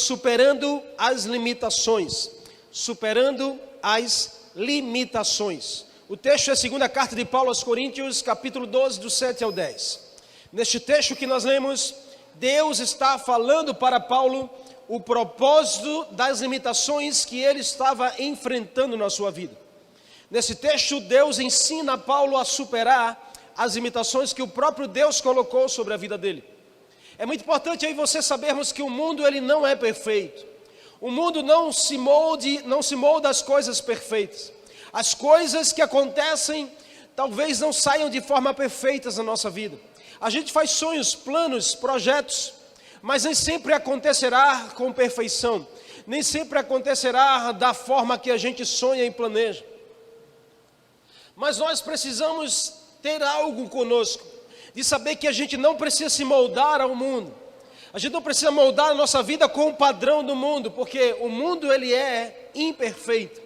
superando as limitações. Superando as limitações. O texto é a segunda carta de Paulo aos Coríntios, capítulo 12, do 7 ao 10. Neste texto que nós lemos, Deus está falando para Paulo o propósito das limitações que ele estava enfrentando na sua vida. Nesse texto, Deus ensina a Paulo a superar as limitações que o próprio Deus colocou sobre a vida dele. É muito importante aí você sabermos que o mundo ele não é perfeito. O mundo não se molda às coisas perfeitas. As coisas que acontecem talvez não saiam de forma perfeita na nossa vida. A gente faz sonhos, planos, projetos, mas nem sempre acontecerá com perfeição. Nem sempre acontecerá da forma que a gente sonha e planeja. Mas nós precisamos ter algo conosco, de saber que a gente não precisa se moldar ao mundo. A gente não precisa moldar a nossa vida com o padrão do mundo, porque o mundo ele é imperfeito.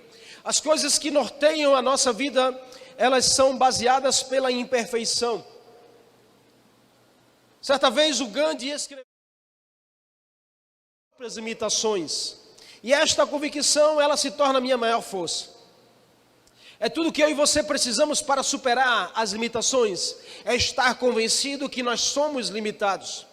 As coisas que norteiam a nossa vida, elas são baseadas pela imperfeição. Certa vez o Gandhi escreveu as limitações, e esta convicção ela se torna a minha maior força. É tudo que eu e você precisamos para superar as limitações, é estar convencido que nós somos limitados,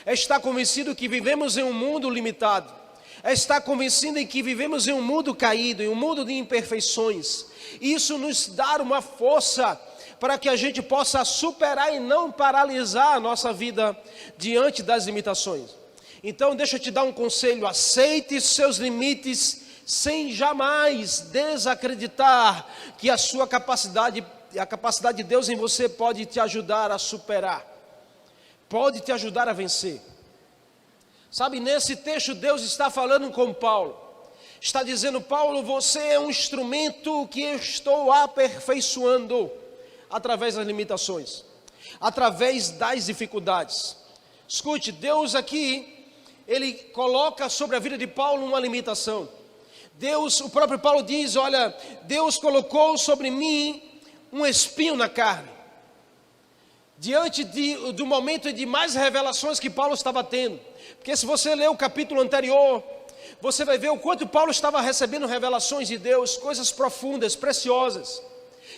é estar convencido que vivemos em um mundo limitado, é estar convencido em que vivemos em um mundo caído, em um mundo de imperfeições. Isso nos dá uma força para que a gente possa superar e não paralisar a nossa vida diante das limitações. Então deixa eu te dar um conselho: aceite seus limites sem jamais desacreditar que a sua capacidade, a capacidade de Deus em você pode te ajudar a superar, pode te ajudar a vencer. Sabe, nesse texto Deus está falando com Paulo, está dizendo: Paulo, você é um instrumento que eu estou aperfeiçoando através das limitações, através das dificuldades. Escute, Deus aqui, Ele coloca sobre a vida de Paulo uma limitação. Deus, o próprio Paulo diz: olha, Deus colocou sobre mim um espinho na carne. Diante do momento de mais revelações que Paulo estava tendo, porque se você ler o capítulo anterior, você vai ver o quanto Paulo estava recebendo revelações de Deus, coisas profundas, preciosas.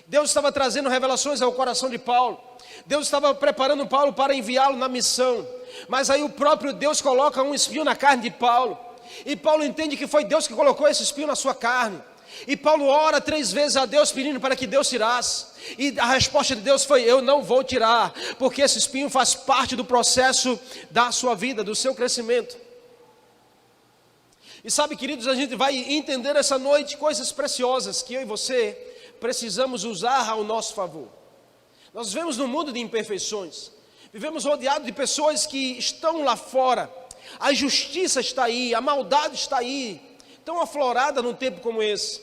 Deus estava trazendo revelações ao coração de Paulo. Deus estava preparando Paulo para enviá-lo na missão. Mas aí o próprio Deus coloca um espinho na carne de Paulo. E Paulo entende que foi Deus que colocou esse espinho na sua carne. E Paulo ora 3 vezes a Deus pedindo para que Deus tirasse. E a resposta de Deus foi: eu não vou tirar, porque esse espinho faz parte do processo da sua vida, do seu crescimento. E sabe, queridos, a gente vai entender essa noite coisas preciosas que eu e você precisamos usar ao nosso favor. Nós vivemos num mundo de imperfeições, vivemos rodeados de pessoas que estão lá fora. A injustiça está aí, a maldade está aí, tão aflorada num tempo como esse.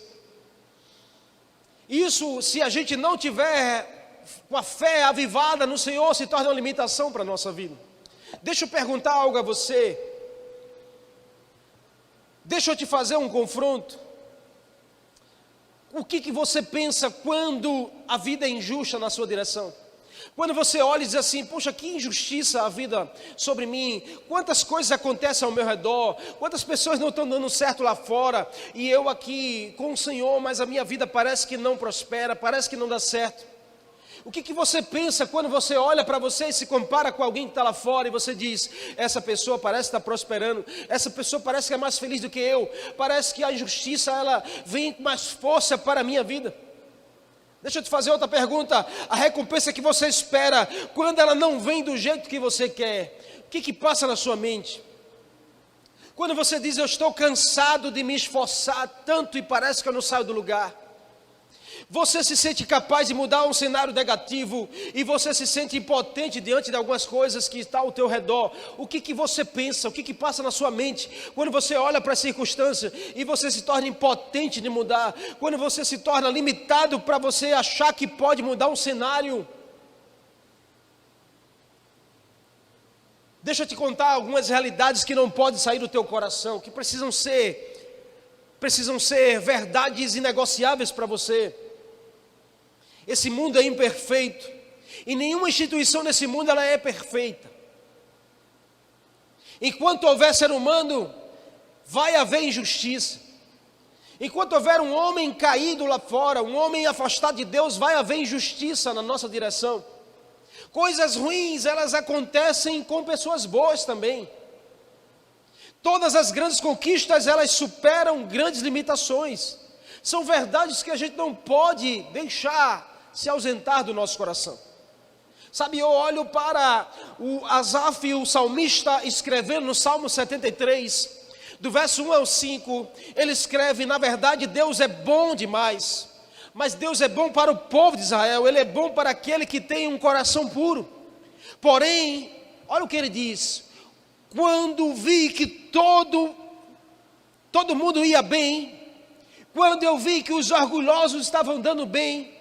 Isso, se a gente não tiver com a fé avivada no Senhor, se torna uma limitação para a nossa vida. Deixa eu perguntar algo a você. Deixa eu te fazer um confronto. O que você pensa quando a vida é injusta na sua direção? Quando você olha e diz assim: poxa, que injustiça a vida sobre mim, quantas coisas acontecem ao meu redor, quantas pessoas não estão dando certo lá fora, e eu aqui com o Senhor, mas a minha vida parece que não prospera, parece que não dá certo. O que você pensa quando você olha para você e se compara com alguém que está lá fora e você diz: essa pessoa parece estar prosperando, essa pessoa parece que é mais feliz do que eu, parece que a injustiça ela vem com mais força para a minha vida? Deixa eu te fazer outra pergunta: a recompensa que você espera, quando ela não vem do jeito que você quer, o que passa na sua mente? Quando você diz: eu estou cansado de me esforçar tanto e parece que eu não saio do lugar. Você se sente capaz de mudar um cenário negativo e você se sente impotente diante de algumas coisas que estão ao teu redor. O que você pensa, o que passa na sua mente quando você olha para a circunstância e você se torna impotente de mudar, quando você se torna limitado para você achar que pode mudar um cenário? Deixa eu te contar algumas realidades que não podem sair do teu coração, que precisam ser verdades inegociáveis para você. Esse mundo é imperfeito e nenhuma instituição nesse mundo ela é perfeita. Enquanto houver ser humano, vai haver injustiça. Enquanto houver um homem caído lá fora, um homem afastado de Deus, vai haver injustiça na nossa direção. Coisas ruins, elas acontecem com pessoas boas também. Todas as grandes conquistas, elas superam grandes limitações. São verdades que a gente não pode deixar se ausentar do nosso coração. Sabe, eu olho para o Asaf, o salmista, escrevendo no Salmo 73, do verso 1 ao 5, ele escreve: na verdade Deus é bom demais, mas Deus é bom para o povo de Israel, Ele é bom para aquele que tem um coração puro. Porém, olha o que ele diz: quando vi que todo mundo ia bem, quando eu vi que os orgulhosos estavam dando bem,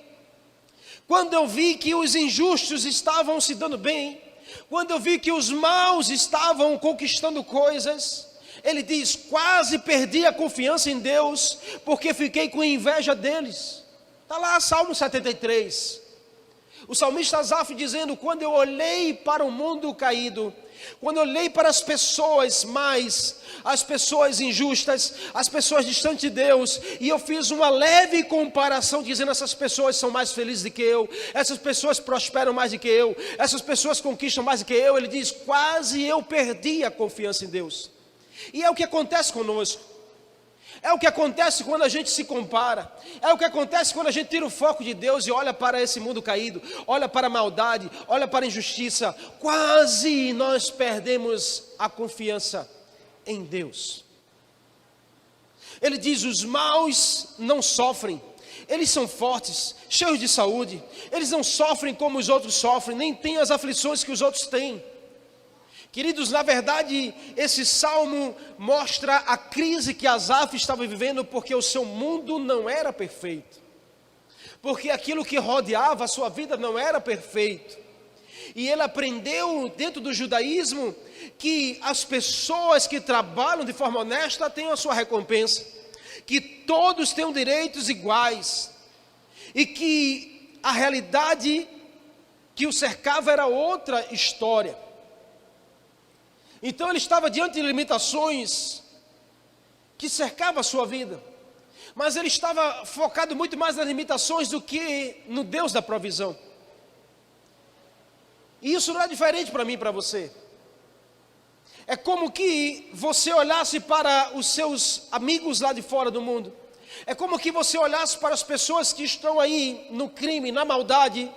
quando eu vi que os injustos estavam se dando bem, quando eu vi que os maus estavam conquistando coisas, ele diz: quase perdi a confiança em Deus, porque fiquei com inveja deles. Está lá Salmo 73. O salmista Asaf dizendo: quando eu olhei para o mundo caído, quando eu olhei para as pessoas más, as pessoas injustas, as pessoas distantes de Deus, e eu fiz uma leve comparação, dizendo: essas pessoas são mais felizes do que eu, essas pessoas prosperam mais do que eu, essas pessoas conquistam mais do que eu. Ele diz: quase eu perdi a confiança em Deus. E é o que acontece conosco. É o que acontece quando a gente se compara. É o que acontece quando a gente tira o foco de Deus e olha para esse mundo caído, olha para a maldade, olha para a injustiça. Quase nós perdemos a confiança em Deus. Ele diz: os maus não sofrem, eles são fortes, cheios de saúde, eles não sofrem como os outros sofrem, nem têm as aflições que os outros têm. Queridos, na verdade, esse salmo mostra a crise que Asaf estava vivendo, porque o seu mundo não era perfeito, porque aquilo que rodeava a sua vida não era perfeito. E ele aprendeu dentro do judaísmo que as pessoas que trabalham de forma honesta têm a sua recompensa, que todos têm direitos iguais, e que a realidade que o cercava era outra história. Então ele estava diante de limitações que cercavam a sua vida, mas ele estava focado muito mais nas limitações do que no Deus da provisão. E isso não é diferente para mim e para você. É como que você olhasse para os seus amigos lá de fora do mundo. É como que você olhasse para as pessoas que estão aí no crime, na maldade,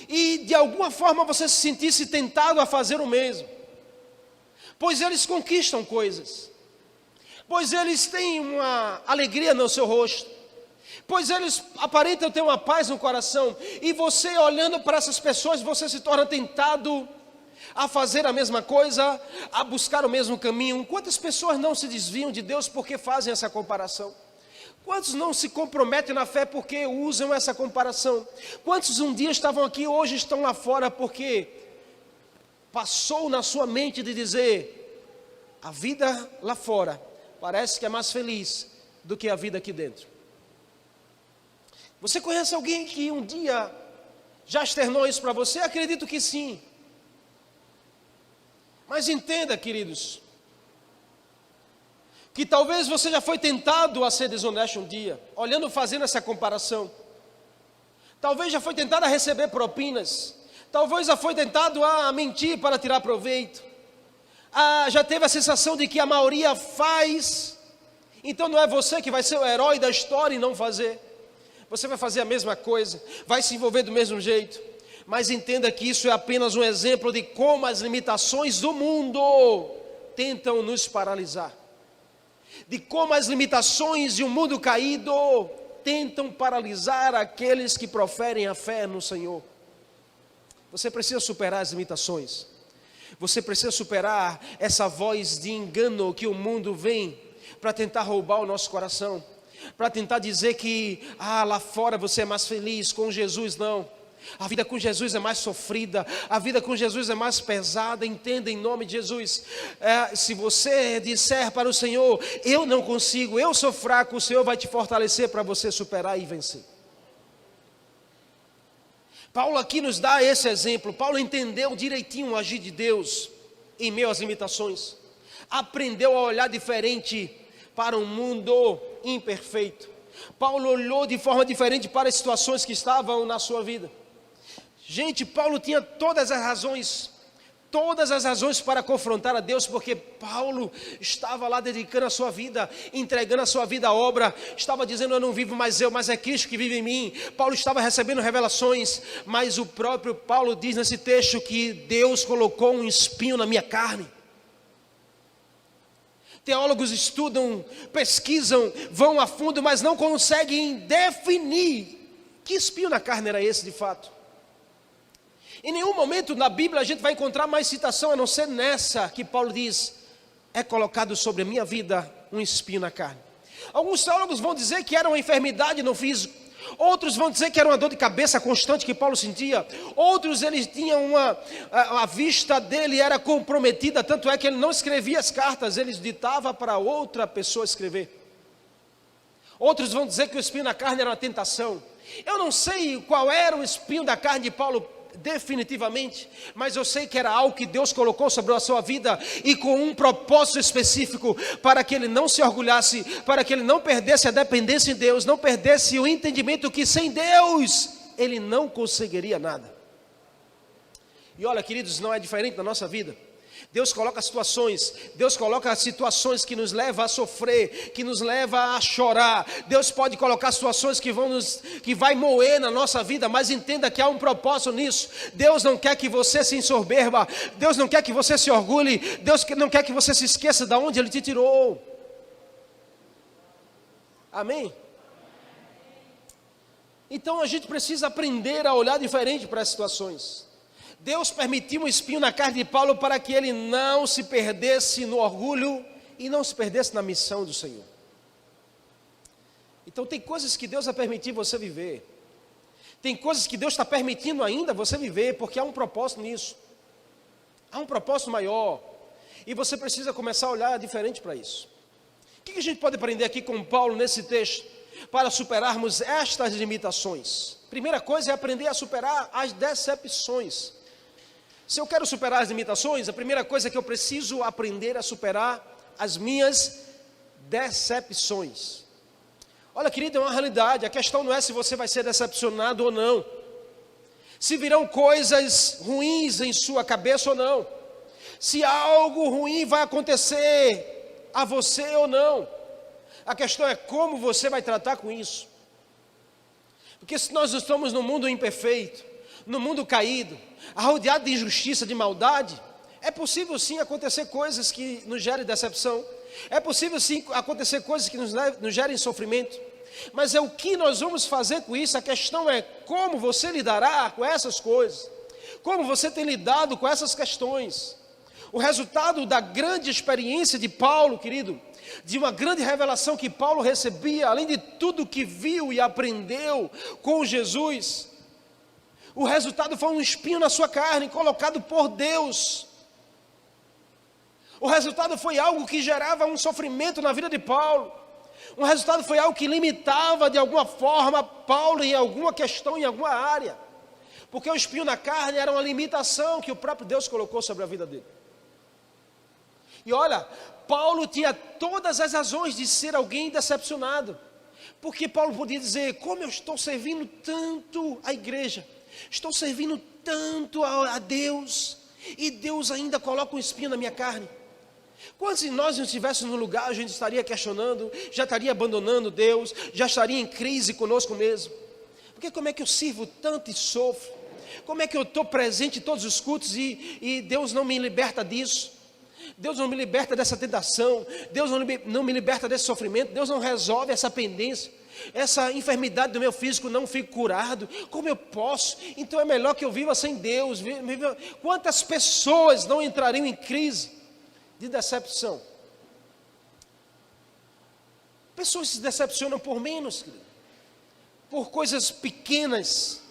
e de alguma forma você se sentisse tentado a fazer o mesmo. Pois eles conquistam coisas, pois eles têm uma alegria no seu rosto, pois eles aparentam ter uma paz no coração, e você olhando para essas pessoas, você se torna tentado a fazer a mesma coisa, a buscar o mesmo caminho. Quantas pessoas não se desviam de Deus porque fazem essa comparação? Quantos não se comprometem na fé porque usam essa comparação? Quantos um dia estavam aqui, hoje estão lá fora porque passou na sua mente de dizer: a vida lá fora parece que é mais feliz do que a vida aqui dentro? Você conhece alguém que um dia já externou isso para você? Acredito que sim. Mas entenda, queridos, que talvez você já foi tentado a ser desonesto um dia, fazendo essa comparação. Talvez já foi tentado a receber propinas. Talvez já foi tentado a mentir para tirar proveito. Já teve a sensação de que a maioria faz, então não é você que vai ser o herói da história e não fazer. Você vai fazer a mesma coisa, vai se envolver do mesmo jeito. Mas entenda que isso é apenas um exemplo de como as limitações do mundo tentam nos paralisar. De como as limitações de um mundo caído tentam paralisar aqueles que proferem a fé no Senhor. Você precisa superar as limitações. Você precisa superar essa voz de engano que o mundo vem para tentar roubar o nosso coração, para tentar dizer que lá fora você é mais feliz, com Jesus não. A vida com Jesus é mais sofrida, a vida com Jesus é mais pesada. Entenda, em nome de Jesus, se você disser para o Senhor: eu não consigo, eu sou fraco, o Senhor vai te fortalecer para você superar e vencer. Paulo aqui nos dá esse exemplo. Paulo entendeu direitinho o agir de Deus em meio às limitações, aprendeu a olhar diferente para um mundo imperfeito. Paulo olhou de forma diferente para as situações que estavam na sua vida. Gente, Paulo tinha todas as razões para confrontar a Deus, porque Paulo estava lá dedicando a sua vida, entregando a sua vida à obra, estava dizendo: eu não vivo mais eu, mas é Cristo que vive em mim. Paulo estava recebendo revelações, mas o próprio Paulo diz nesse texto que Deus colocou um espinho na minha carne. Teólogos estudam, pesquisam, vão a fundo, mas não conseguem definir que espinho na carne era esse de fato. Em nenhum momento na Bíblia a gente vai encontrar mais citação a não ser nessa que Paulo diz: é colocado sobre a minha vida um espinho na carne. Alguns teólogos vão dizer que era uma enfermidade no físico. Outros vão dizer que era uma dor de cabeça constante que Paulo sentia. Outros, eles tinham a vista dele era comprometida, tanto é que ele não escrevia as cartas, ele ditava para outra pessoa escrever. Outros vão dizer que o espinho na carne era uma tentação. Eu não sei qual era o espinho da carne de Paulo definitivamente, mas eu sei que era algo que Deus colocou sobre a sua vida e com um propósito específico, para que ele não se orgulhasse, para que ele não perdesse a dependência em Deus, não perdesse o entendimento que sem Deus ele não conseguiria nada. E olha, queridos, não é diferente na nossa vida. Deus coloca situações que nos levam a sofrer, que nos levam a chorar. Deus pode colocar situações que vai moer na nossa vida, mas entenda que há um propósito nisso. Deus não quer que você se ensoberba, Deus não quer que você se orgulhe, Deus não quer que você se esqueça de onde Ele te tirou. Amém? Então a gente precisa aprender a olhar diferente para as situações. Deus permitiu um espinho na carne de Paulo para que ele não se perdesse no orgulho e não se perdesse na missão do Senhor. Então tem coisas que Deus vai permitir você viver. Tem coisas que Deus está permitindo ainda você viver, porque há um propósito nisso. Há um propósito maior. E você precisa começar a olhar diferente para isso. O que a gente pode aprender aqui com Paulo nesse texto para superarmos estas limitações? Primeira coisa é aprender a superar as decepções. Se eu quero superar as limitações, a primeira coisa é que eu preciso aprender a superar as minhas decepções. Olha, querido, é uma realidade. A questão não é se você vai ser decepcionado ou não, se virão coisas ruins em sua cabeça ou não, se algo ruim vai acontecer a você ou não. A questão é como você vai tratar com isso. Porque se nós estamos num mundo imperfeito, no mundo caído, rodeado de injustiça, de maldade, é possível sim acontecer coisas que nos gerem decepção, é possível sim acontecer coisas que nos gerem sofrimento, mas é o que nós vamos fazer com isso. A questão é como você lidará com essas coisas, como você tem lidado com essas questões. O resultado da grande experiência de Paulo, querido, de uma grande revelação que Paulo recebia, além de tudo que viu e aprendeu com Jesus, o resultado foi um espinho na sua carne, colocado por Deus. O resultado foi algo que gerava um sofrimento na vida de Paulo. O resultado foi algo que limitava de alguma forma Paulo em alguma questão, em alguma área. Porque o espinho na carne era uma limitação que o próprio Deus colocou sobre a vida dele. E olha, Paulo tinha todas as razões de ser alguém decepcionado. Porque Paulo podia dizer: como eu estou servindo tanto a igreja, estou servindo tanto a Deus, e Deus ainda coloca um espinho na minha carne. Quando se nós não estivéssemos no lugar, a gente estaria questionando, já estaria abandonando Deus, já estaria em crise conosco mesmo. Porque como é que eu sirvo tanto e sofro? Como é que eu estou presente em todos os cultos e Deus não me liberta disso? Deus não me liberta dessa tentação, Deus não me liberta desse sofrimento, Deus não resolve essa pendência, essa enfermidade do meu físico não fica curado. Como eu posso? Então é melhor que eu viva sem Deus. Quantas pessoas não entrariam em crise de decepção? Pessoas se decepcionam por menos, por coisas pequenas.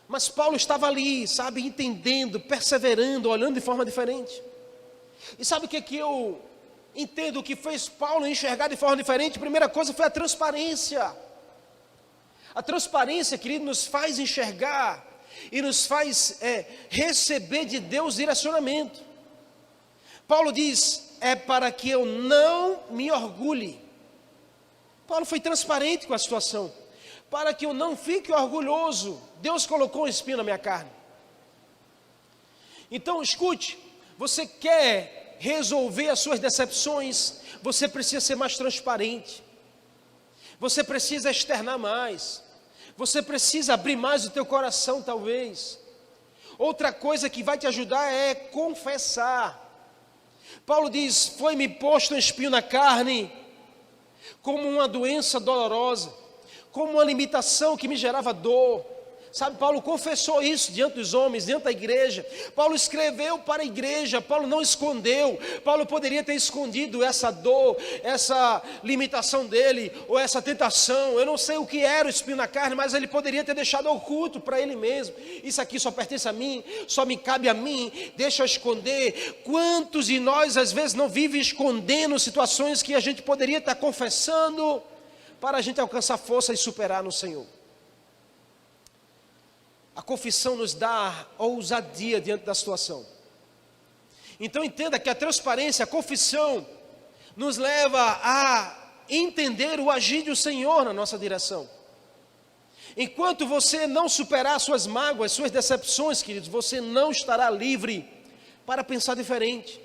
Mas Paulo estava ali, sabe, entendendo, perseverando, olhando de forma diferente. E sabe o que eu entendo que fez Paulo enxergar de forma diferente? A primeira coisa foi a transparência. A transparência, querido, nos faz enxergar e nos faz receber de Deus direcionamento. Paulo diz: é para que eu não me orgulhe. Paulo foi transparente com a situação. Para que eu não fique orgulhoso, Deus colocou um espinho na minha carne. Então escute, você quer resolver as suas decepções, você precisa ser mais transparente. Você precisa externar mais. Você precisa abrir mais o teu coração, talvez. Outra coisa que vai te ajudar é confessar. Paulo diz, foi-me posto um espinho na carne, como uma doença dolorosa, como uma limitação que me gerava dor. Sabe, Paulo confessou isso diante dos homens, diante da igreja. Paulo escreveu para a igreja, Paulo não escondeu. Paulo poderia ter escondido essa dor, essa limitação dele, ou essa tentação. Eu não sei o que era o espinho na carne, mas ele poderia ter deixado oculto para ele mesmo. Isso aqui só pertence a mim, só me cabe a mim, deixa eu esconder. Quantos de nós às vezes não vivem escondendo situações que a gente poderia estar confessando, para a gente alcançar força e superar no Senhor? A confissão nos dá ousadia diante da situação. Então entenda que a transparência, a confissão, nos leva a entender o agir do Senhor na nossa direção. Enquanto você não superar suas mágoas, suas decepções, queridos, você não estará livre para pensar diferente.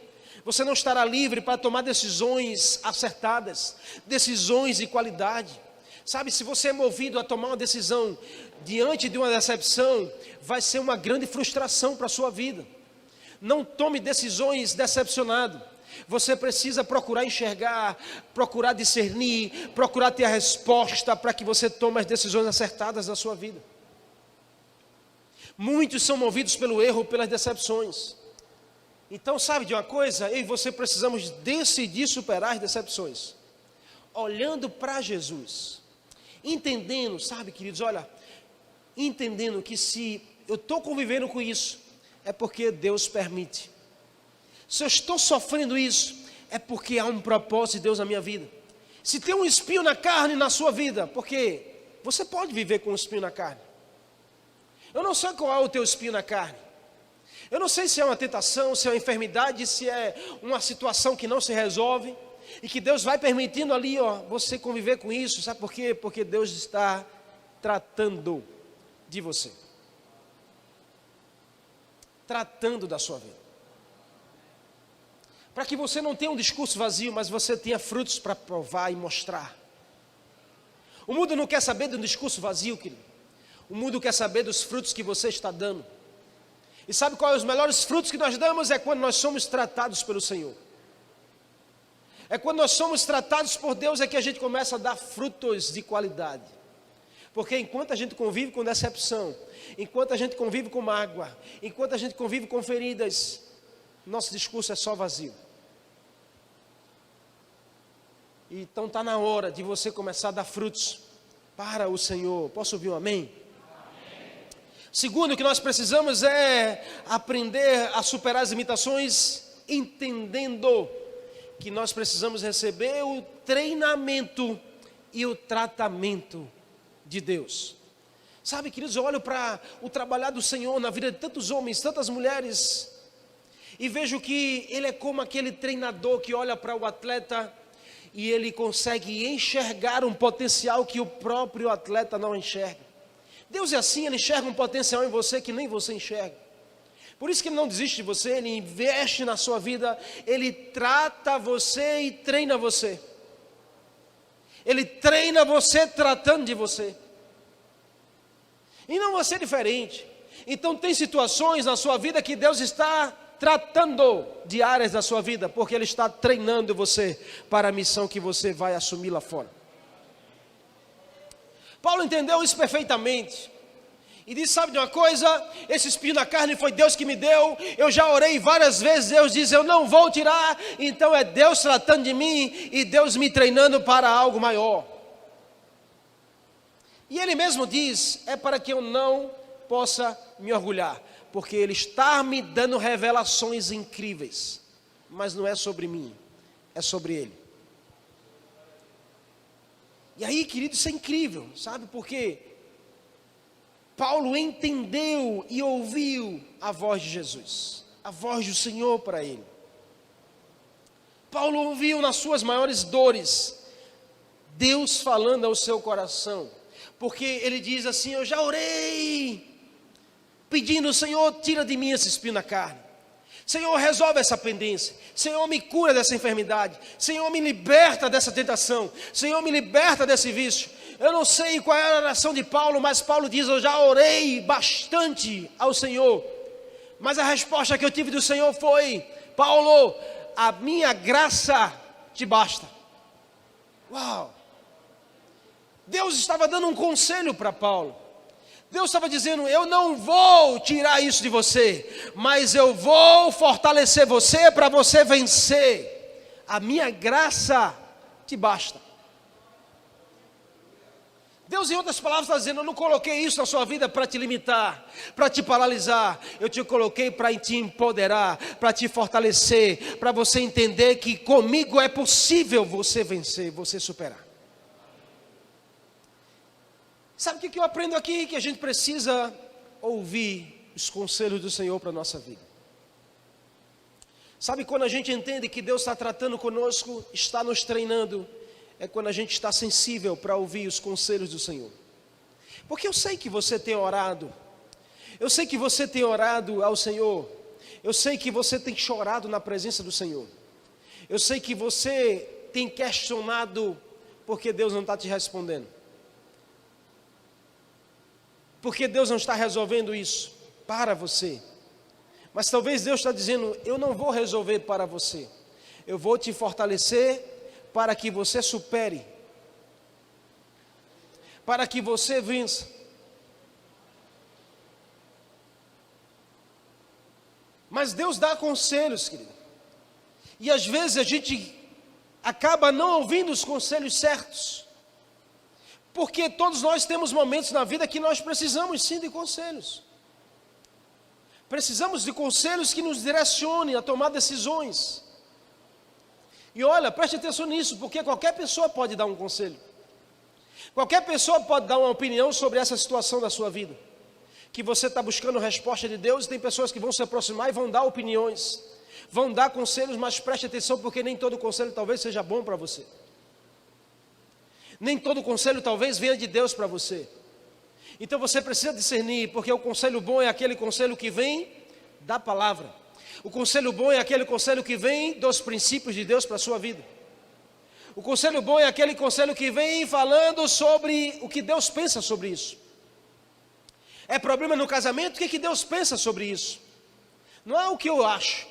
Você não estará livre para tomar decisões acertadas, decisões de qualidade. Sabe, se você é movido a tomar uma decisão diante de uma decepção, vai ser uma grande frustração para a sua vida. Não tome decisões decepcionado. Você precisa procurar enxergar, procurar discernir, procurar ter a resposta para que você tome as decisões acertadas da sua vida. Muitos são movidos pelo erro, pelas decepções. Então, sabe de uma coisa? Eu e você precisamos decidir superar as decepções, olhando para Jesus, entendendo, sabe, queridos, olha, entendendo que se eu estou convivendo com isso, é porque Deus permite. Se eu estou sofrendo isso, é porque há um propósito de Deus na minha vida. Se tem um espinho na carne na sua vida, porque você pode viver com um espinho na carne. Eu não sei qual é o teu espinho na carne. Eu não sei se é uma tentação, se é uma enfermidade, se é uma situação que não se resolve, e que Deus vai permitindo ali, você conviver com isso. Sabe por quê? Porque Deus está tratando de você, tratando da sua vida, para que você não tenha um discurso vazio, mas você tenha frutos para provar e mostrar. O mundo não quer saber de um discurso vazio, querido. O mundo quer saber dos frutos que você está dando. E sabe qual é os melhores frutos que nós damos? É quando nós somos tratados pelo Senhor. É quando nós somos tratados por Deus é que a gente começa a dar frutos de qualidade. Porque enquanto a gente convive com decepção, enquanto a gente convive com mágoa, enquanto a gente convive com feridas, nosso discurso é só vazio. Então está na hora de você começar a dar frutos para o Senhor. Posso ouvir um amém? Segundo, o que nós precisamos é aprender a superar as limitações, entendendo que nós precisamos receber o treinamento e o tratamento de Deus. Sabe, queridos, eu olho para o trabalhar do Senhor na vida de tantos homens, tantas mulheres, e vejo que Ele é como aquele treinador que olha para o atleta e ele consegue enxergar um potencial que o próprio atleta não enxerga. Deus é assim, Ele enxerga um potencial em você que nem você enxerga. Por isso que Ele não desiste de você, Ele investe na sua vida, Ele trata você e treina você. Ele treina você tratando de você. E não você diferente. Então tem situações na sua vida que Deus está tratando de áreas da sua vida, porque Ele está treinando você para a missão que você vai assumir lá fora. Paulo entendeu isso perfeitamente. E disse, sabe de uma coisa? Esse espinho na carne foi Deus que me deu. Eu já orei várias vezes, Deus diz, eu não vou tirar. Então é Deus tratando de mim e Deus me treinando para algo maior. E Ele mesmo diz, é para que eu não possa me orgulhar, porque Ele está me dando revelações incríveis, mas não é sobre mim, é sobre Ele. E aí, querido, isso é incrível, sabe por quê? Paulo entendeu e ouviu a voz de Jesus, a voz do Senhor para ele. Paulo ouviu nas suas maiores dores Deus falando ao seu coração, porque ele diz assim: eu já orei, pedindo, Senhor, tira de mim esse espinho na carne, Senhor, resolve essa pendência, Senhor, me cura dessa enfermidade, Senhor, me liberta dessa tentação, Senhor, me liberta desse vício. Eu não sei qual é a oração de Paulo, mas Paulo diz: eu já orei bastante ao Senhor, mas a resposta que eu tive do Senhor foi: Paulo, a minha graça te basta. Uau! Deus estava dando um conselho para Paulo. Deus estava dizendo: eu não vou tirar isso de você, mas eu vou fortalecer você para você vencer. A minha graça te basta. Deus, em outras palavras, está dizendo: eu não coloquei isso na sua vida para te limitar, para te paralisar. Eu te coloquei para te empoderar, para te fortalecer, para você entender que comigo é possível você vencer, você superar. Sabe o que eu aprendo aqui? Que a gente precisa ouvir os conselhos do Senhor para a nossa vida. Sabe quando a gente entende que Deus está tratando conosco, está nos treinando, é quando a gente está sensível para ouvir os conselhos do Senhor. Porque eu sei que você tem orado, eu sei que você tem orado ao Senhor, eu sei que você tem chorado na presença do Senhor, eu sei que você tem questionado porque Deus não está te respondendo, porque Deus não está resolvendo isso para você. Mas talvez Deus está dizendo: eu não vou resolver para você, eu vou te fortalecer para que você supere, para que você vença. Mas Deus dá conselhos, querido, e às vezes a gente acaba não ouvindo os conselhos certos, porque todos nós temos momentos na vida que nós precisamos sim de conselhos. Precisamos de conselhos que nos direcionem a tomar decisões. E olha, preste atenção nisso, porque qualquer pessoa pode dar um conselho. Qualquer pessoa pode dar uma opinião sobre essa situação da sua vida. Que você está buscando resposta de Deus, e tem pessoas que vão se aproximar e vão dar opiniões, vão dar conselhos, mas preste atenção, porque nem todo conselho talvez seja bom para você. Nem todo conselho talvez venha de Deus para você. Então você precisa discernir, porque o conselho bom é aquele conselho que vem da palavra. O conselho bom é aquele conselho que vem dos princípios de Deus para a sua vida. O conselho bom é aquele conselho que vem falando sobre o que Deus pensa sobre isso. É problema no casamento? O que Deus pensa sobre isso? Não é o que eu acho.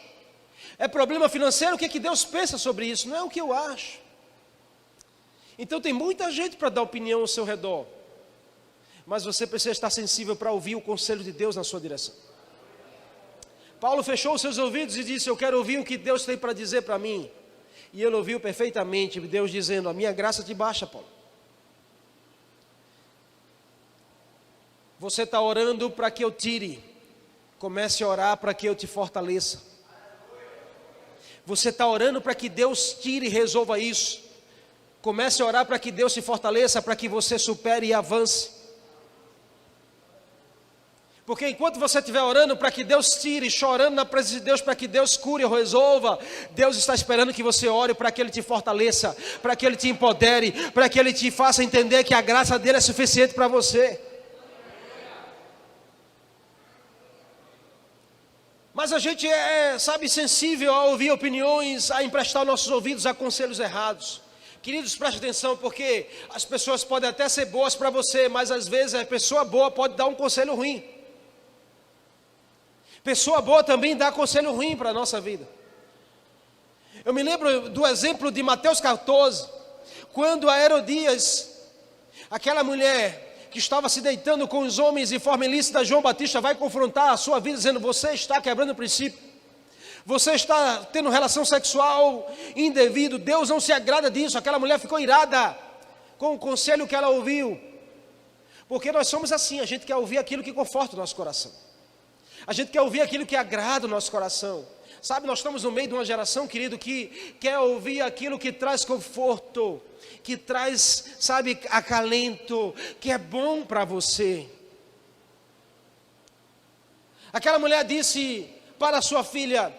É problema financeiro? O que Deus pensa sobre isso? Não é o que eu acho. Então tem muita gente para dar opinião ao seu redor, mas você precisa estar sensível para ouvir o conselho de Deus na sua direção. Paulo fechou os seus ouvidos e disse: eu quero ouvir o que Deus tem para dizer para mim. E ele ouviu perfeitamente Deus dizendo: a minha graça te basta, Paulo. Você está orando para que eu tire, comece a orar para que eu te fortaleça. Você está orando para que Deus tire e resolva isso, comece a orar para que Deus se fortaleça, para que você supere e avance. Porque enquanto você estiver orando para que Deus tire, chorando na presença de Deus para que Deus cure ou resolva, Deus está esperando que você ore para que Ele te fortaleça, para que Ele te empodere, para que Ele te faça entender que a graça dEle é suficiente para você. Mas a gente sabe, sensível a ouvir opiniões, a emprestar nossos ouvidos a conselhos errados. Queridos, preste atenção, porque as pessoas podem até ser boas para você, mas às vezes a pessoa boa pode dar um conselho ruim. Pessoa boa também dá conselho ruim para a nossa vida. Eu me lembro do exemplo de Mateus 14, quando a Herodias, aquela mulher que estava se deitando com os homens de forma ilícita, João Batista vai confrontar a sua vida dizendo: você está quebrando o princípio, você está tendo relação sexual indevido, Deus não se agrada disso. Aquela mulher ficou irada com o conselho que ela ouviu, porque nós somos assim, a gente quer ouvir aquilo que conforta o nosso coração. A gente quer ouvir aquilo que agrada o nosso coração. Sabe, nós estamos no meio de uma geração, querido, que quer ouvir aquilo que traz conforto, que traz, sabe, acalento, que é bom para você. Aquela mulher disse para a sua filha: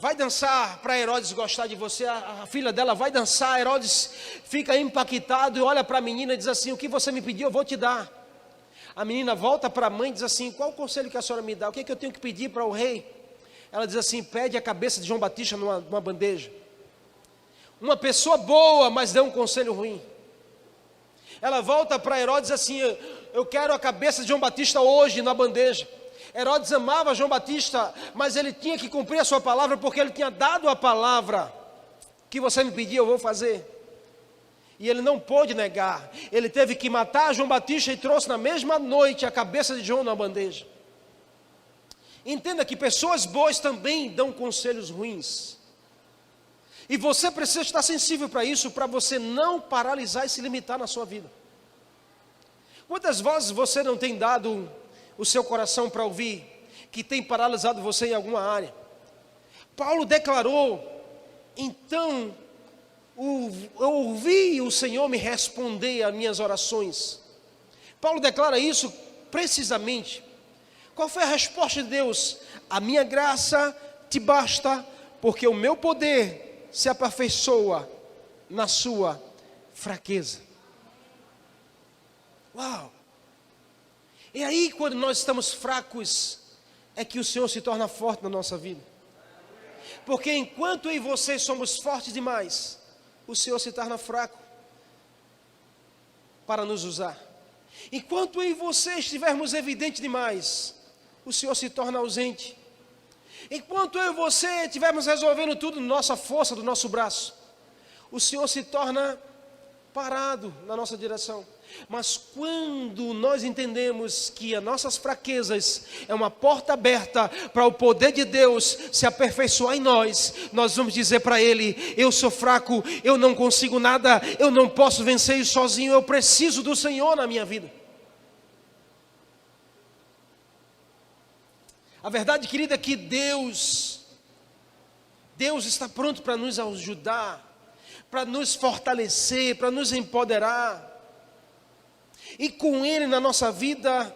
vai dançar para Herodes gostar de você, a filha dela vai dançar, Herodes fica impactado e olha para a menina e diz assim: o que você me pediu eu vou te dar. A menina volta para a mãe e diz assim: qual o conselho que a senhora me dá? O que é que eu tenho que pedir para o rei? Ela diz assim: pede a cabeça de João Batista numa bandeja. Uma pessoa boa, mas deu um conselho ruim. Ela volta para Herodes assim: eu quero a cabeça de João Batista hoje na bandeja. Herodes amava João Batista, mas ele tinha que cumprir a sua palavra, porque ele tinha dado a palavra: que você me pediu, eu vou fazer. E ele não pôde negar, ele teve que matar João Batista e trouxe na mesma noite a cabeça de João na bandeja. Entenda que pessoas boas também dão conselhos ruins. E você precisa estar sensível para isso, para você não paralisar e se limitar na sua vida. Quantas vozes você não tem dado o seu coração para ouvir, que tem paralisado você em alguma área? Paulo declarou: então eu ouvi o Senhor me responder às minhas orações. Paulo declara isso precisamente. Qual foi a resposta de Deus? A minha graça te basta, porque o meu poder se aperfeiçoa na sua fraqueza. Uau! E aí, quando nós estamos fracos, é que o Senhor se torna forte na nossa vida. Porque enquanto eu e você somos fortes demais, o Senhor se torna fraco para nos usar. Enquanto eu e você estivermos evidentes demais, o Senhor se torna ausente. Enquanto eu e você estivermos resolvendo tudo na nossa força, do nosso braço, o Senhor se torna parado na nossa direção. Mas quando nós entendemos que as nossas fraquezas é uma porta aberta para o poder de Deus se aperfeiçoar em nós, nós vamos dizer para Ele: eu sou fraco, eu não consigo nada, eu não posso vencer isso sozinho, eu preciso do Senhor na minha vida. A verdade, querida, é que Deus está pronto para nos ajudar, para nos fortalecer, para nos empoderar. E com Ele na nossa vida,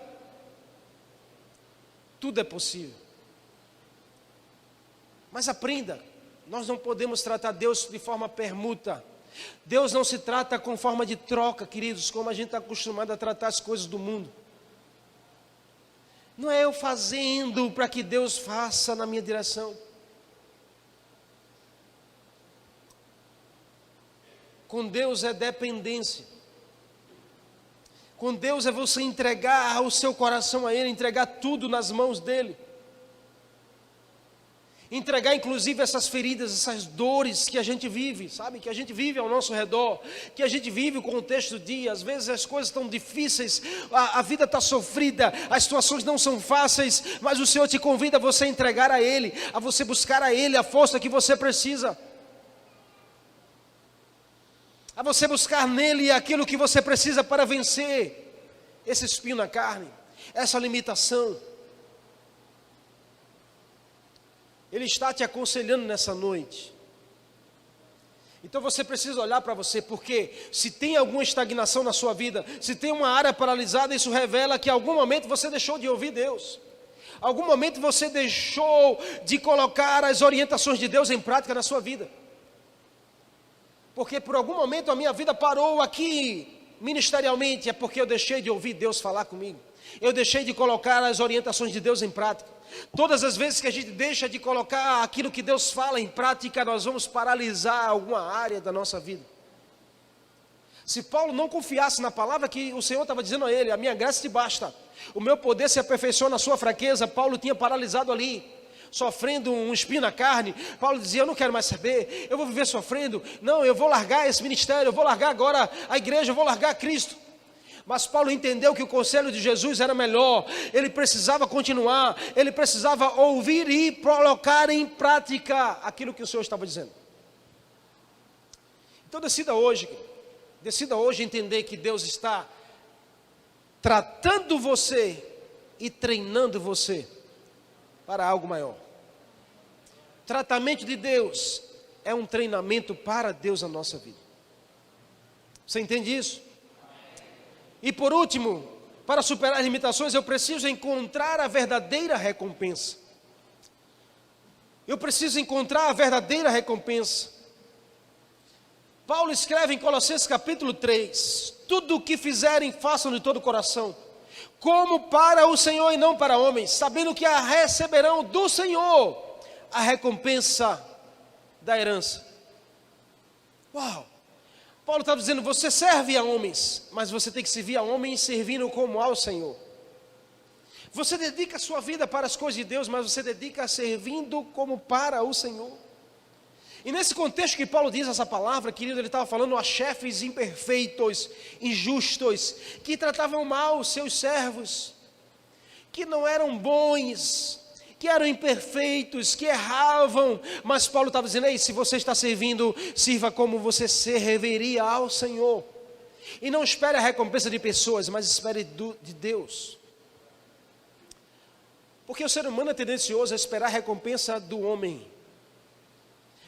tudo é possível. Mas aprenda, nós não podemos tratar Deus de forma permuta. Deus não se trata com forma de troca, queridos, como a gente está acostumado a tratar as coisas do mundo. Não é eu fazendo para que Deus faça na minha direção. Com Deus é dependência. Com Deus é você entregar o seu coração a Ele, entregar tudo nas mãos dEle. Entregar inclusive essas feridas, essas dores que a gente vive, sabe? Que a gente vive ao nosso redor, que a gente vive o contexto do dia. Às vezes as coisas estão difíceis, a vida está sofrida, as situações não são fáceis, mas o Senhor te convida a você entregar a Ele, a você buscar a Ele a força que você precisa. A você buscar nele aquilo que você precisa para vencer esse espinho na carne, essa limitação. Ele está te aconselhando nessa noite. Então você precisa olhar para você, porque se tem alguma estagnação na sua vida, se tem uma área paralisada, isso revela que em algum momento você deixou de ouvir Deus. Em algum momento você deixou de colocar as orientações de Deus em prática na sua vida. Porque por algum momento a minha vida parou aqui ministerialmente, é porque eu deixei de ouvir Deus falar comigo. Eu deixei de colocar as orientações de Deus em prática. Todas as vezes que a gente deixa de colocar aquilo que Deus fala em prática, nós vamos paralisar alguma área da nossa vida. Se Paulo não confiasse na palavra que o Senhor estava dizendo a ele: a minha graça te basta, o meu poder se aperfeiçoa na sua fraqueza, Paulo tinha paralisado ali, sofrendo um espinho na carne. Paulo dizia: eu não quero mais saber, eu vou viver sofrendo, não, eu vou largar esse ministério, eu vou largar agora a igreja, eu vou largar Cristo. Mas Paulo entendeu que o conselho de Jesus era melhor, ele precisava continuar, ele precisava ouvir e colocar em prática aquilo que o Senhor estava dizendo. Então decida hoje entender que Deus está tratando você e treinando você para algo maior. O tratamento de Deus é um treinamento para Deus na nossa vida. Você entende isso? E por último, para superar as limitações, eu preciso encontrar a verdadeira recompensa. Eu preciso encontrar a verdadeira recompensa. Paulo escreve em Colossenses capítulo 3: tudo o que fizerem, façam de todo o coração, como para o Senhor e não para homens, sabendo que a receberão do Senhor a recompensa da herança. Uau! Paulo está dizendo, você serve a homens, mas você tem que servir a homens servindo como ao Senhor. Você dedica a sua vida para as coisas de Deus, mas você dedica servindo como para o Senhor. E nesse contexto que Paulo diz essa palavra, querido, ele estava falando a chefes imperfeitos, injustos, que tratavam mal os seus servos, que não eram bons, que eram imperfeitos, que erravam. Mas Paulo estava dizendo, ei, se você está servindo, sirva como você serviria ao Senhor. E não espere a recompensa de pessoas, mas espere de Deus. Porque o ser humano é tendencioso a esperar a recompensa do homem.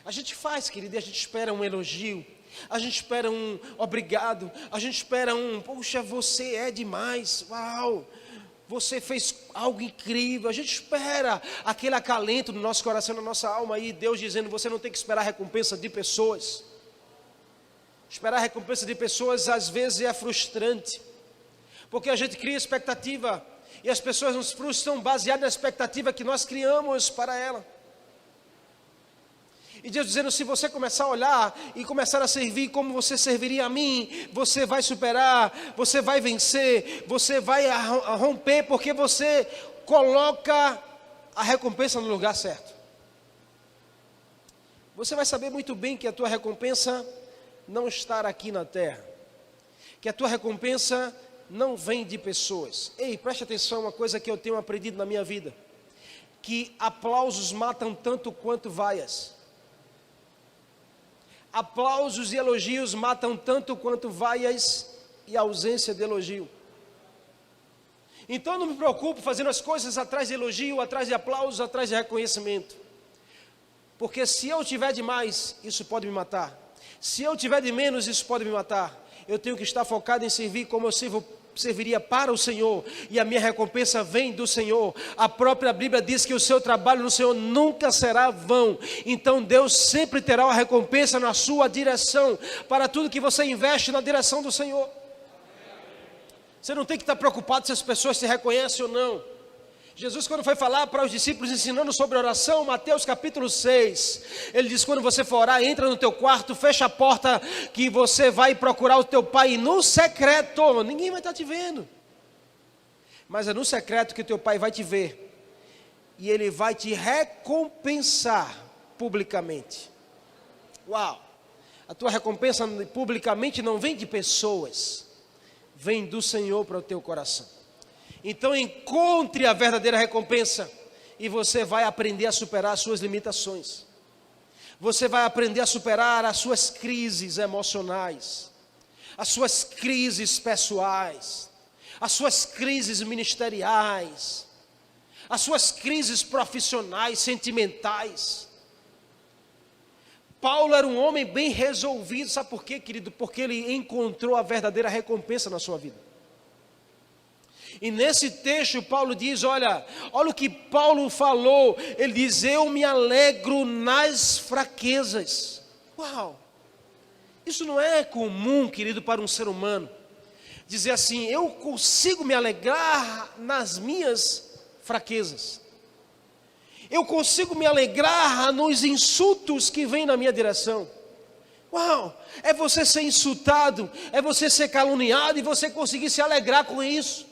A gente faz, querido, e a gente espera um elogio, a gente espera um obrigado, a gente espera um, poxa, você é demais, uau, você fez algo incrível. A gente espera aquele acalento no nosso coração, na nossa alma, e Deus dizendo, você não tem que esperar a recompensa de pessoas. Esperar a recompensa de pessoas às vezes é frustrante, porque a gente cria expectativa, e as pessoas nos frustram baseado na expectativa que nós criamos para ela. E Deus dizendo, se você começar a olhar e começar a servir como você serviria a mim, você vai superar, você vai vencer, você vai romper, porque você coloca a recompensa no lugar certo. Você vai saber muito bem que a tua recompensa não está aqui na terra, que a tua recompensa não vem de pessoas. Ei, preste atenção, uma coisa que eu tenho aprendido na minha vida, que aplausos matam tanto quanto vaias. Aplausos e elogios matam tanto quanto vaias e ausência de elogio. Então eu não me preocupo fazendo as coisas atrás de elogio, atrás de aplausos, atrás de reconhecimento. Porque se eu tiver de mais, isso pode me matar. Se eu tiver de menos, isso pode me matar. Eu tenho que estar focado em servir como eu serviria para o Senhor, e a minha recompensa vem do Senhor. A própria Bíblia diz que o seu trabalho no Senhor nunca será vão. Então Deus sempre terá uma recompensa na sua direção, para tudo que você investe na direção do Senhor. Você não tem que estar preocupado se as pessoas te reconhecem ou não. Jesus, quando foi falar para os discípulos ensinando sobre oração, Mateus capítulo 6, ele diz, quando você for orar, entra no teu quarto, fecha a porta, que você vai procurar o teu pai no secreto. Ninguém vai estar te vendo, mas é no secreto que o teu pai vai te ver, e ele vai te recompensar publicamente. Uau! A tua recompensa publicamente não vem de pessoas, vem do Senhor para o teu coração. Então encontre a verdadeira recompensa, e você vai aprender a superar as suas limitações. Você vai aprender a superar as suas crises emocionais, as suas crises pessoais, as suas crises ministeriais, as suas crises profissionais, sentimentais. Paulo era um homem bem resolvido, sabe por quê, querido? Porque ele encontrou a verdadeira recompensa na sua vida. E nesse texto Paulo diz, olha o que Paulo falou, ele diz, eu me alegro nas fraquezas. Uau! Isso não é comum, querido, para um ser humano, dizer assim, eu consigo me alegrar nas minhas fraquezas. Eu consigo me alegrar nos insultos que vêm na minha direção. Uau! É você ser insultado, é você ser caluniado e você conseguir se alegrar com isso.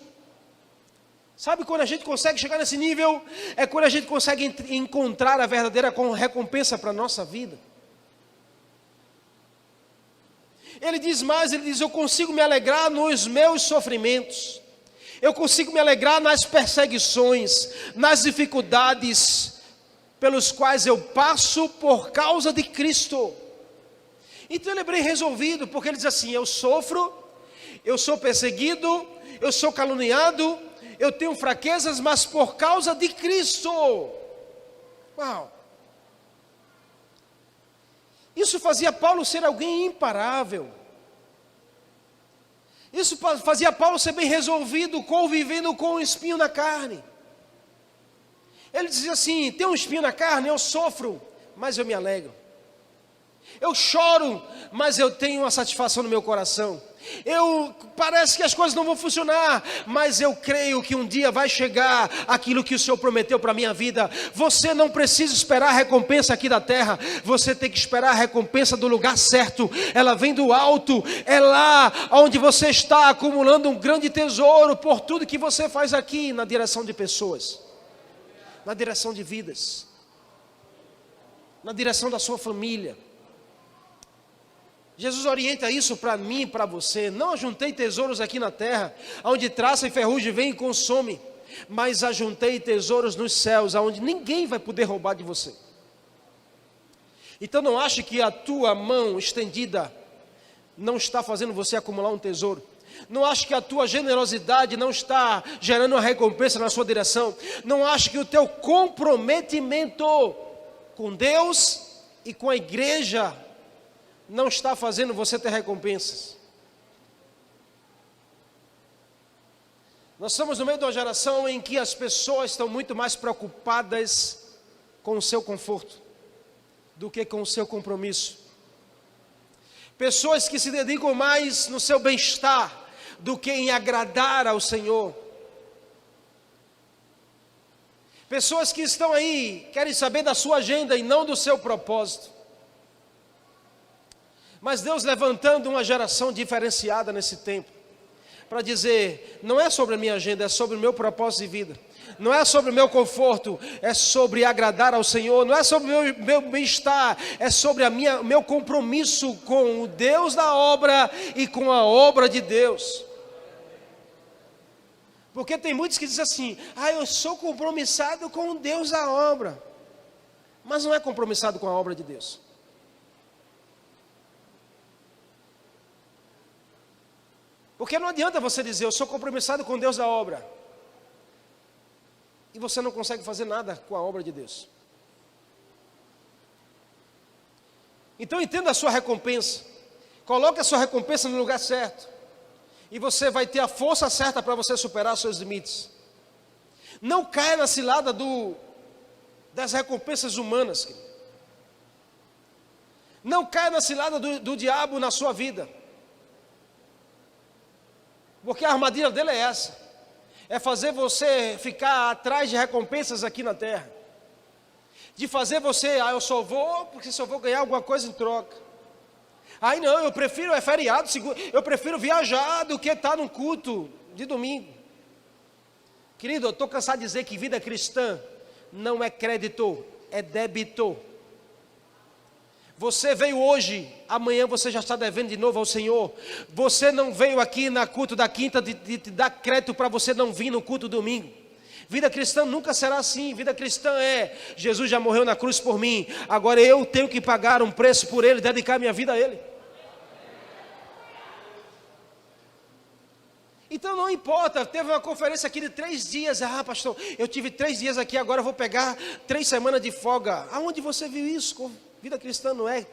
Sabe quando a gente consegue chegar nesse nível? É quando a gente consegue encontrar a verdadeira recompensa para a nossa vida. Ele diz mais, ele diz, eu consigo me alegrar nos meus sofrimentos. Eu consigo me alegrar nas perseguições, nas dificuldades pelos quais eu passo por causa de Cristo. Então ele é bem resolvido, porque ele diz assim, eu sofro, eu sou perseguido, eu sou caluniado, eu tenho fraquezas, mas por causa de Cristo. Uau! Isso fazia Paulo ser alguém imparável. Isso fazia Paulo ser bem resolvido, convivendo com o espinho na carne. Ele dizia assim: tem um espinho na carne, eu sofro, mas eu me alegro. Eu choro, mas eu tenho uma satisfação no meu coração. Parece que as coisas não vão funcionar, mas eu creio que um dia vai chegar aquilo que o Senhor prometeu para a minha vida. Você não precisa esperar a recompensa aqui da terra, você tem que esperar a recompensa do lugar certo. Ela vem do alto, é lá onde você está acumulando um grande tesouro por tudo que você faz aqui na direção de pessoas, na direção de vidas, na direção da sua família. Jesus orienta isso para mim e para você. Não ajuntei tesouros aqui na terra, onde traça e ferrugem vem e consome, mas ajuntei tesouros nos céus, onde ninguém vai poder roubar de você. Então não ache que a tua mão estendida não está fazendo você acumular um tesouro. Não ache que a tua generosidade não está gerando uma recompensa na sua direção. Não ache que o teu comprometimento com Deus e com a igreja não está fazendo você ter recompensas. Nós estamos no meio de uma geração em que as pessoas estão muito mais preocupadas com o seu conforto do que com o seu compromisso. Pessoas que se dedicam mais no seu bem-estar do que em agradar ao Senhor. Pessoas que estão aí, querem saber da sua agenda e não do seu propósito. Mas Deus levantando uma geração diferenciada nesse tempo, para dizer: não é sobre a minha agenda, é sobre o meu propósito de vida. Não é sobre o meu conforto, é sobre agradar ao Senhor. Não é sobre o meu bem-estar, é sobre o meu compromisso com o Deus da obra e com a obra de Deus. Porque tem muitos que dizem assim: eu sou compromissado com o Deus da obra, mas não é compromissado com a obra de Deus. Porque não adianta você dizer: eu sou compromissado com Deus da obra, e você não consegue fazer nada com a obra de Deus. Então entenda a sua recompensa, coloque a sua recompensa no lugar certo, e você vai ter a força certa para você superar os seus limites. Não caia na cilada das recompensas humanas, querido. Não caia na cilada do diabo na sua vida. Porque a armadilha dele é essa: é fazer você ficar atrás de recompensas aqui na terra, de fazer você: eu só vou porque só vou ganhar alguma coisa em troca. Não, eu prefiro, é feriado, eu prefiro viajar do que estar num culto de domingo. Querido, eu estou cansado de dizer que vida cristã não é crédito, é débito. Você veio hoje, amanhã você já está devendo de novo ao Senhor. Você não veio aqui na culto da quinta de te dar crédito para você não vir no culto domingo. Vida cristã nunca será assim. Vida cristã é: Jesus já morreu na cruz por mim, agora eu tenho que pagar um preço por Ele, dedicar minha vida a Ele. Então não importa, teve uma conferência aqui de 3 dias. Pastor, eu tive 3 dias aqui, agora eu vou pegar 3 semanas de folga. Aonde você viu isso? Vida cristã não é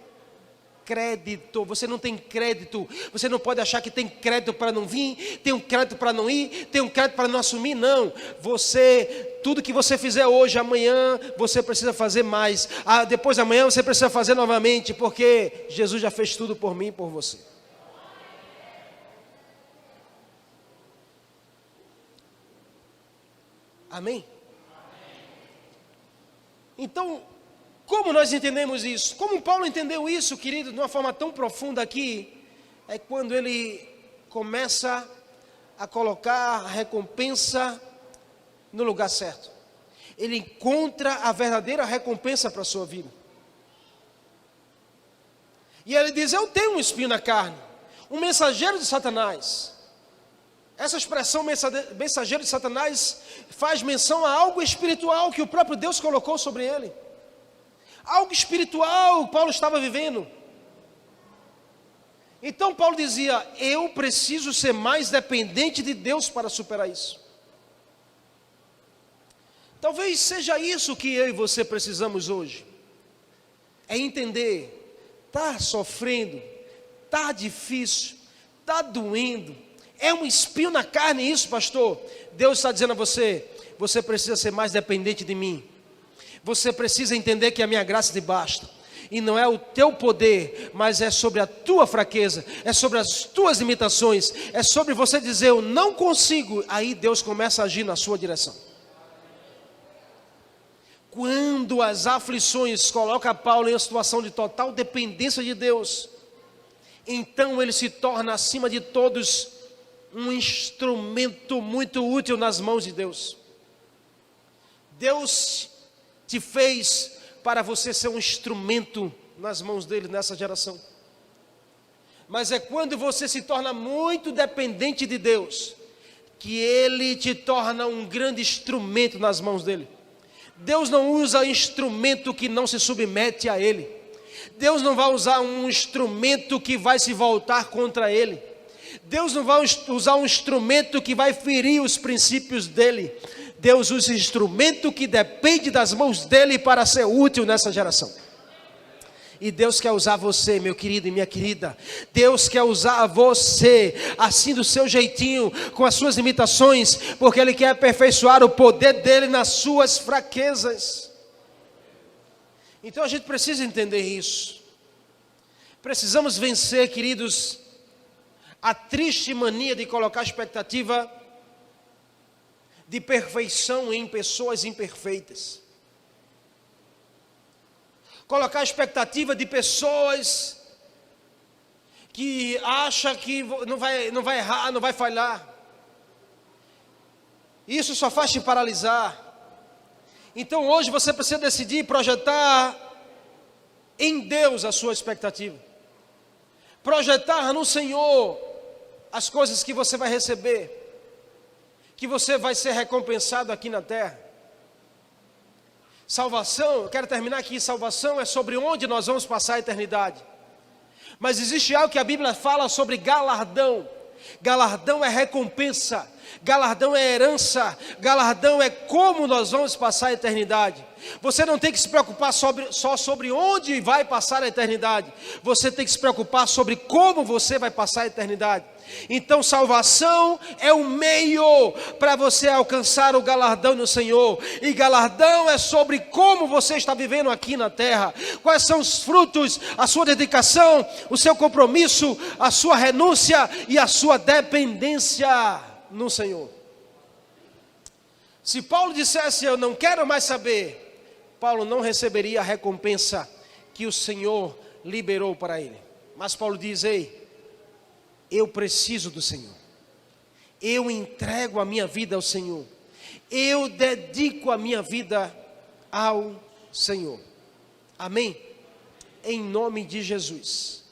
crédito. Você não tem crédito. Você não pode achar que tem crédito para não vir, tem um crédito para não ir, tem um crédito para não assumir. Não. Tudo que você fizer hoje, amanhã você precisa fazer mais. Depois de amanhã você precisa fazer novamente, porque Jesus já fez tudo por mim e por você. Amém? Então, como nós entendemos isso? Como Paulo entendeu isso, querido, de uma forma tão profunda aqui, é quando ele começa a colocar a recompensa no lugar certo. Ele encontra a verdadeira recompensa para a sua vida. E ele diz: eu tenho um espinho na carne, um mensageiro de Satanás. Essa expressão mensageiro de Satanás faz menção a algo espiritual que o próprio Deus colocou sobre ele. Algo espiritual Paulo estava vivendo. Então Paulo dizia: eu preciso ser mais dependente de Deus para superar isso. Talvez seja isso que eu e você precisamos hoje. É entender: está sofrendo, está difícil, está doendo, é um espinho na carne isso, pastor. Deus está dizendo a você: você precisa ser mais dependente de mim. Você precisa entender que a minha graça te basta. E não é o teu poder, mas é sobre a tua fraqueza, é sobre as tuas limitações, é sobre você dizer, eu não consigo. Aí Deus começa a agir na sua direção. Quando as aflições colocam Paulo em uma situação de total dependência de Deus, então ele se torna, acima de todos, um instrumento muito útil nas mãos de Deus. Deus te fez para você ser um instrumento nas mãos dele nessa geração. Mas é quando você se torna muito dependente de Deus, que ele te torna um grande instrumento nas mãos dele. Deus não usa instrumento que não se submete a ele. Deus não vai usar um instrumento que vai se voltar contra ele. Deus não vai usar um instrumento que vai ferir os princípios dele. Deus usa instrumento que depende das mãos dele para ser útil nessa geração. E Deus quer usar você, meu querido e minha querida. Deus quer usar você, assim do seu jeitinho, com as suas limitações, porque Ele quer aperfeiçoar o poder dEle nas suas fraquezas. Então a gente precisa entender isso. Precisamos vencer, queridos, a triste mania de colocar expectativa de perfeição em pessoas imperfeitas. Colocar expectativa de pessoas que acham que não vai errar, não vai falhar. Isso só faz te paralisar. Então hoje você precisa decidir projetar em Deus a sua expectativa. Projetar no Senhor as coisas que você vai receber, que você vai ser recompensado aqui na terra. Salvação, eu quero terminar aqui, salvação é sobre onde nós vamos passar a eternidade. Mas existe algo que a Bíblia fala sobre galardão. Galardão é recompensa, galardão é herança, galardão é como nós vamos passar a eternidade. Você não tem que se preocupar só sobre onde vai passar a eternidade. Você tem que se preocupar sobre como você vai passar a eternidade. Então salvação é um meio para você alcançar o galardão no Senhor. E galardão é sobre como você está vivendo aqui na terra. Quais são os frutos, a sua dedicação, o seu compromisso, a sua renúncia e a sua dependência no Senhor. Se Paulo dissesse, eu não quero mais saber, Paulo não receberia a recompensa que o Senhor liberou para ele. Mas Paulo diz, ei, eu preciso do Senhor. Eu entrego a minha vida ao Senhor. Eu dedico a minha vida ao Senhor. Amém? Em nome de Jesus.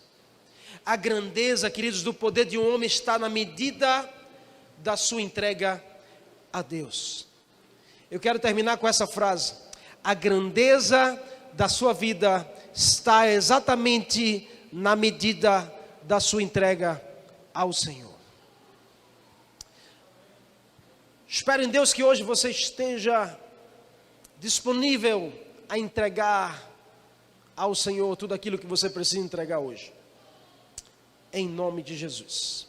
A grandeza, queridos, do poder de um homem está na medida da sua entrega a Deus. Eu quero terminar com essa frase. A grandeza da sua vida está exatamente na medida da sua entrega ao Senhor. Espero em Deus que hoje você esteja disponível a entregar ao Senhor tudo aquilo que você precisa entregar hoje. Em nome de Jesus.